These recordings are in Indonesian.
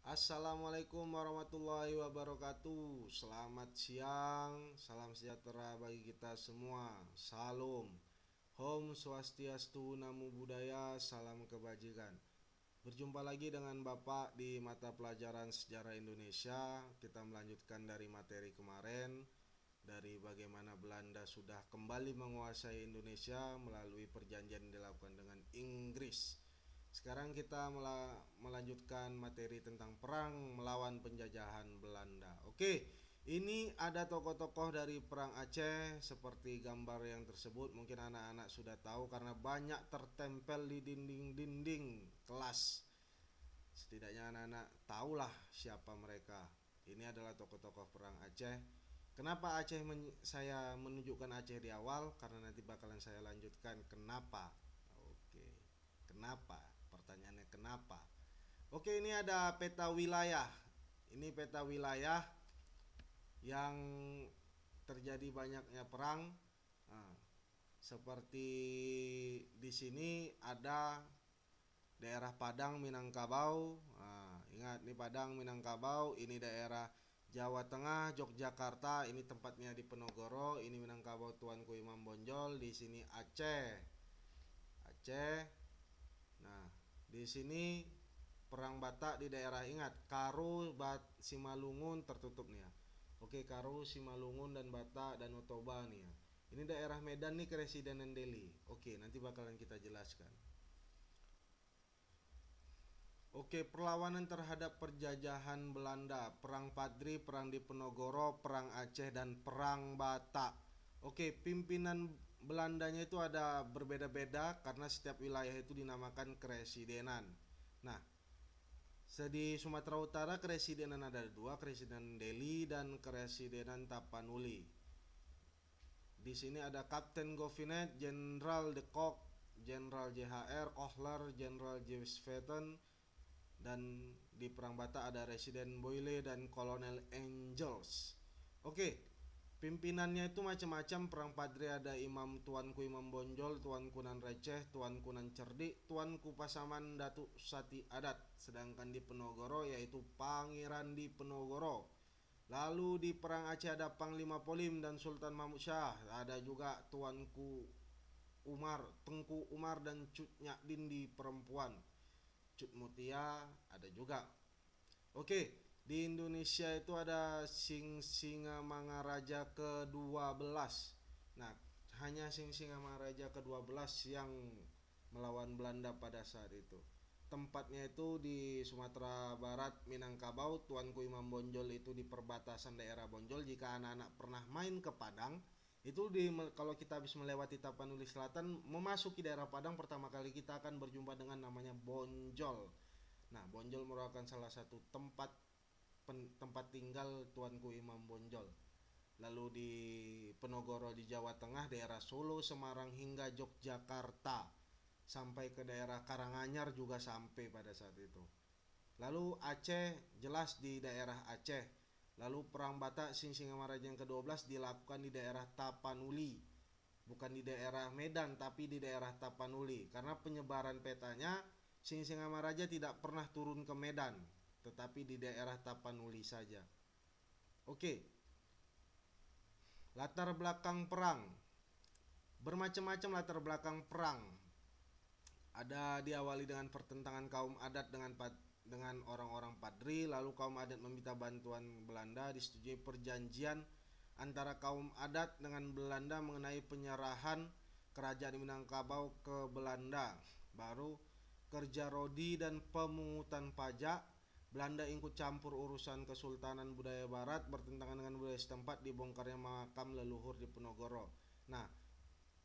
Assalamualaikum warahmatullahi wabarakatuh. Selamat siang, salam sejahtera bagi kita semua. Salam, Om Swastiastu, Namo Buddhaya, salam kebajikan. Berjumpa lagi dengan Bapak di mata pelajaran sejarah Indonesia. Kita melanjutkan dari materi kemarin, dari bagaimana Belanda sudah kembali menguasai Indonesia melalui perjanjian yang dilakukan dengan Inggris. Sekarang kita melanjutkan materi tentang perang melawan penjajahan Belanda. Oke, ini ada tokoh-tokoh dari perang Aceh seperti gambar yang tersebut. Mungkin anak-anak sudah tahu karena banyak tertempel di dinding-dinding kelas. Setidaknya anak-anak tahulah siapa mereka. Ini adalah tokoh-tokoh perang Aceh. Kenapa saya menunjukkan Aceh di awal? Karena nanti bakalan saya lanjutkan kenapa. Oke. Kenapa? Pertanyaannya kenapa? Oke, ini ada peta wilayah. Ini peta wilayah yang terjadi banyaknya perang. Nah, seperti di sini ada daerah Padang Minangkabau. Nah, ingat nih Padang Minangkabau, ini daerah Jawa Tengah, Yogyakarta, ini tempatnya di Penogoro, ini Minangkabau Tuanku Imam Bonjol, di sini Aceh. Aceh. Nah, di sini perang Batak di daerah ingat Karo, Simalungun tertutup nih ya. Oke, Karo, Simalungun dan Batak dan Otoba nih ya. Ini daerah Medan nih Kresidenan Delhi. Oke, nanti bakalan kita jelaskan. Oke, perlawanan terhadap penjajahan Belanda, Perang Padri, Perang Diponegoro, Perang Aceh, dan Perang Batak. Oke, pimpinan Belandanya itu ada berbeda-beda karena setiap wilayah itu dinamakan kresidenan. Nah, di Sumatera Utara kresidenan ada dua, Kresidenan Delhi dan Kresidenan Tapanuli. Di sini ada Kapten Govinet, Jenderal de Kock, Jenderal JHR, Kohler, Jenderal James Patton, dan di Perang Batak ada Residen Boyle dan Kolonel Angels. Oke, pimpinannya itu macam-macam. Perang Padri ada Tuanku Imam Bonjol, Tuanku Nan Receh, Tuanku Nan Cerdik, Tuanku Pasaman Datuk Sati Adat. Sedangkan di Penogoro yaitu Pangeran di Penogoro. Lalu di Perang Aceh ada Panglima Polim dan Sultan Mahmud Shah. Ada juga Tuanku Umar, Tengku Umar dan Cut Nyakdin di Perempuan. Cut Mutia ada juga. Oke, di Indonesia itu ada Singamangaraja ke-12. Nah, hanya Singamangaraja ke-12 yang melawan Belanda pada saat itu. Tempatnya itu di Sumatera Barat, Minangkabau. Tuanku Imam Bonjol itu di perbatasan daerah Bonjol. Jika anak-anak pernah main ke Padang, itu kalau kita habis melewati Tapanuli Selatan memasuki daerah Padang, pertama kali kita akan berjumpa dengan namanya Bonjol. Nah, Bonjol merupakan salah satu tempat tinggal Tuanku Imam Bonjol. Lalu di Penogoro di Jawa Tengah, daerah Solo, Semarang hingga Yogyakarta, sampai ke daerah Karanganyar juga sampai pada saat itu. Lalu Aceh jelas di daerah Aceh. Lalu Perang Batak Singamaraja yang ke-12 dilakukan di daerah Tapanuli. Bukan di daerah Medan tapi di daerah Tapanuli. Karena penyebaran petanya Singamaraja tidak pernah turun ke Medan, tetapi di daerah Tapanuli saja. Oke. Latar belakang perang. Bermacam-macam latar belakang perang. Ada diawali dengan pertentangan kaum adat dengan orang-orang Padri, lalu kaum adat meminta bantuan Belanda, disetujui perjanjian antara kaum adat dengan Belanda mengenai penyerahan kerajaan Minangkabau ke Belanda. Baru kerja rodi dan pemungutan pajak. Belanda ikut campur urusan Kesultanan Budaya Barat, bertentangan dengan budaya setempat, dibongkarnya makam leluhur di Penogoro. Nah,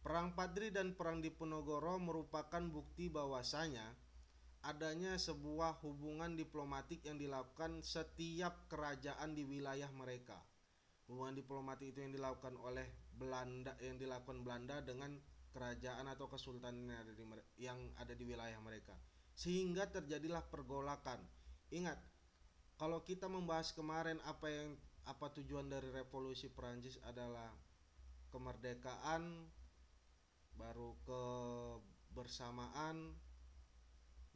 Perang Padri dan Perang Diponegoro merupakan bukti bahwasanya adanya sebuah hubungan diplomatik yang dilakukan setiap kerajaan di wilayah mereka. Hubungan diplomatik itu yang dilakukan oleh Belanda dengan kerajaan atau kesultanan yang ada di wilayah mereka. Sehingga terjadilah pergolakan. Ingat, kalau kita membahas kemarin apa tujuan dari revolusi Prancis adalah kemerdekaan, baru kebersamaan,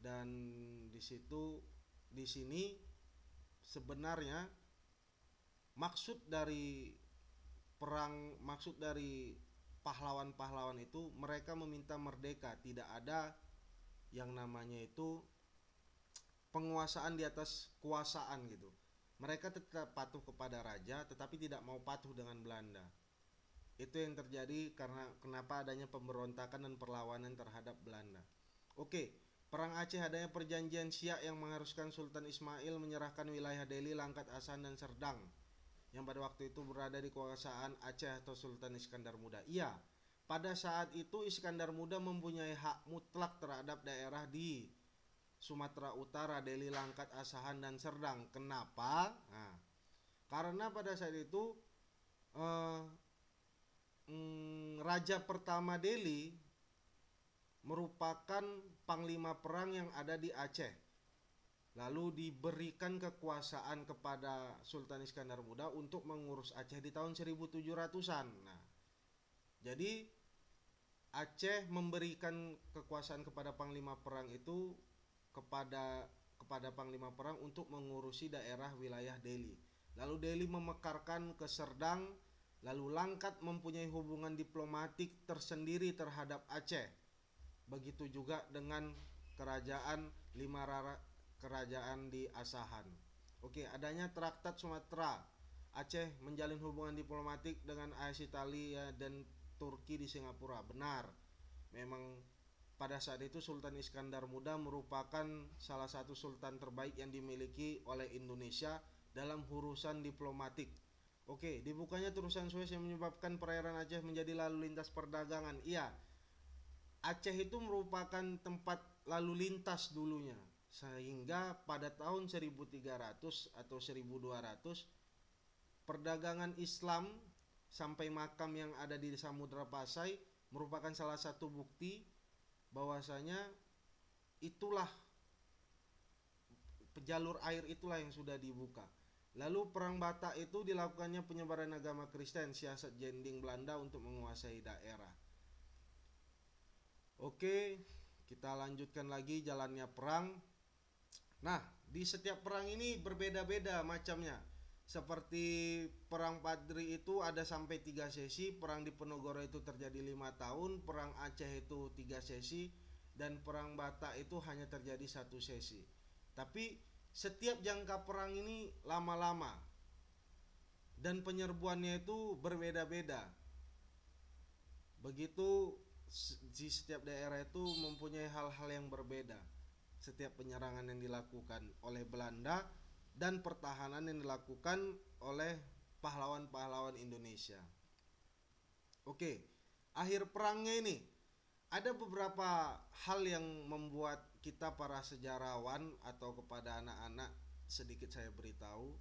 dan di sini sebenarnya maksud dari pahlawan-pahlawan itu mereka meminta merdeka, tidak ada yang namanya itu penguasaan di atas kuasaan gitu. Mereka tetap patuh kepada raja tetapi tidak mau patuh dengan Belanda. Itu yang terjadi karena kenapa adanya pemberontakan dan perlawanan terhadap Belanda. Oke, Perang Aceh adanya perjanjian Siak yang mengharuskan Sultan Ismail menyerahkan wilayah Delhi, Langkat, Asahan, dan Serdang yang pada waktu itu berada di kekuasaan Aceh atau Sultan Iskandar Muda. Iya, pada saat itu Iskandar Muda mempunyai hak mutlak terhadap daerah di Sumatera Utara, Delhi, Langkat, Asahan, dan Serdang. Kenapa? Nah, karena pada saat itu eh, Raja pertama Delhi merupakan panglima perang yang ada di Aceh. Lalu diberikan kekuasaan kepada Sultan Iskandar Muda untuk mengurus Aceh di tahun 1700-an. Nah, jadi Aceh memberikan kekuasaan kepada panglima perang itu kepada panglima perang untuk mengurusi daerah wilayah Delhi. Lalu Delhi memekarkan ke Serdang. Lalu Langkat mempunyai hubungan diplomatik tersendiri terhadap Aceh. Begitu juga dengan kerajaan kerajaan di Asahan. Oke, adanya Traktat Sumatera. Aceh menjalin hubungan diplomatik dengan AS Italia dan Turki di Singapura. Benar. Memang pada saat itu Sultan Iskandar Muda merupakan salah satu sultan terbaik yang dimiliki oleh Indonesia dalam urusan diplomatik. Oke, dibukanya terusan Suez yang menyebabkan perairan Aceh menjadi lalu lintas perdagangan. Iya, Aceh itu merupakan tempat lalu lintas dulunya. Sehingga pada tahun 1300 atau 1200 perdagangan Islam sampai makam yang ada di Samudra Pasai merupakan salah satu bukti bahwasanya itulah jalur air itulah yang sudah dibuka. Lalu perang Batak itu dilakukannya penyebaran agama Kristen, siasat jending Belanda untuk menguasai daerah. Oke, kita lanjutkan lagi jalannya perang. Nah, di setiap perang ini berbeda-beda macamnya. Seperti perang Padri itu ada sampai 3 sesi, perang di Penogoro itu terjadi 5 tahun, perang Aceh itu 3 sesi, dan perang Batak itu hanya terjadi 1 sesi. Tapi setiap jangka perang ini lama-lama dan penyerbuannya itu berbeda-beda. Begitu di setiap daerah itu mempunyai hal-hal yang berbeda. Setiap penyerangan yang dilakukan oleh Belanda dan pertahanan yang dilakukan oleh pahlawan-pahlawan Indonesia. Oke, akhir perangnya ini ada beberapa hal yang membuat kita para sejarawan atau kepada anak-anak sedikit saya beritahu.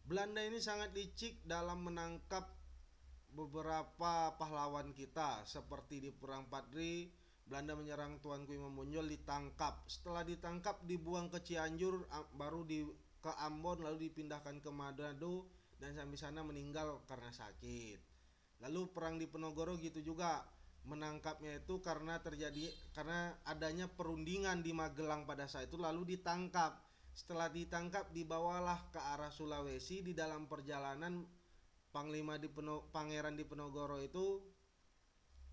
Belanda ini sangat licik dalam menangkap beberapa pahlawan kita. Seperti di perang Padri, Belanda menyerang Tuanku Imam Bonjol, ditangkap. Setelah ditangkap dibuang ke Cianjur, baru ke Ambon, lalu dipindahkan ke Manado, dan sampai sana meninggal karena sakit. Lalu perang di Penogoro gitu juga, menangkapnya itu karena adanya perundingan di Magelang pada saat itu, lalu ditangkap. Setelah ditangkap dibawalah ke arah Sulawesi. Di dalam perjalanan Pangeran di Penogoro itu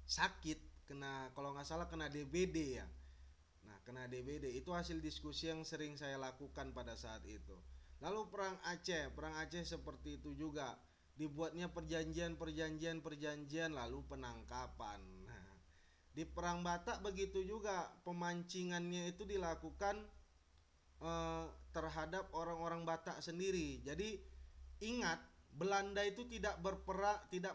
sakit, kalau nggak salah kena DBD ya. Nah, kena DBD itu hasil diskusi yang sering saya lakukan pada saat itu. Lalu perang Aceh seperti itu juga, dibuatnya perjanjian lalu penangkapan. Nah, di perang Batak begitu juga, pemancingannya itu dilakukan terhadap orang-orang Batak sendiri. Jadi ingat, Belanda itu tidak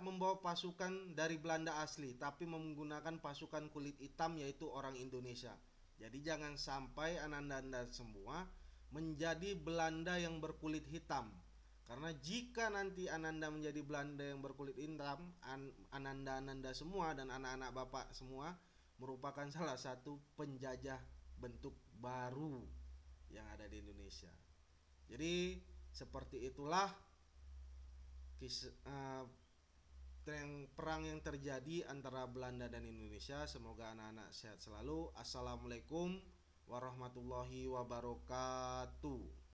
membawa pasukan dari Belanda asli, tapi menggunakan pasukan kulit hitam, yaitu orang Indonesia. Jadi jangan sampai Anda semua menjadi Belanda yang berkulit hitam. Karena jika nanti Ananda menjadi Belanda yang berkulit hitam, Ananda semua dan anak-anak Bapak semua merupakan salah satu penjajah bentuk baru yang ada di Indonesia. Jadi seperti itulah perang yang terjadi antara Belanda dan Indonesia. Semoga anak-anak sehat selalu. Assalamualaikum warahmatullahi wabarakatuh.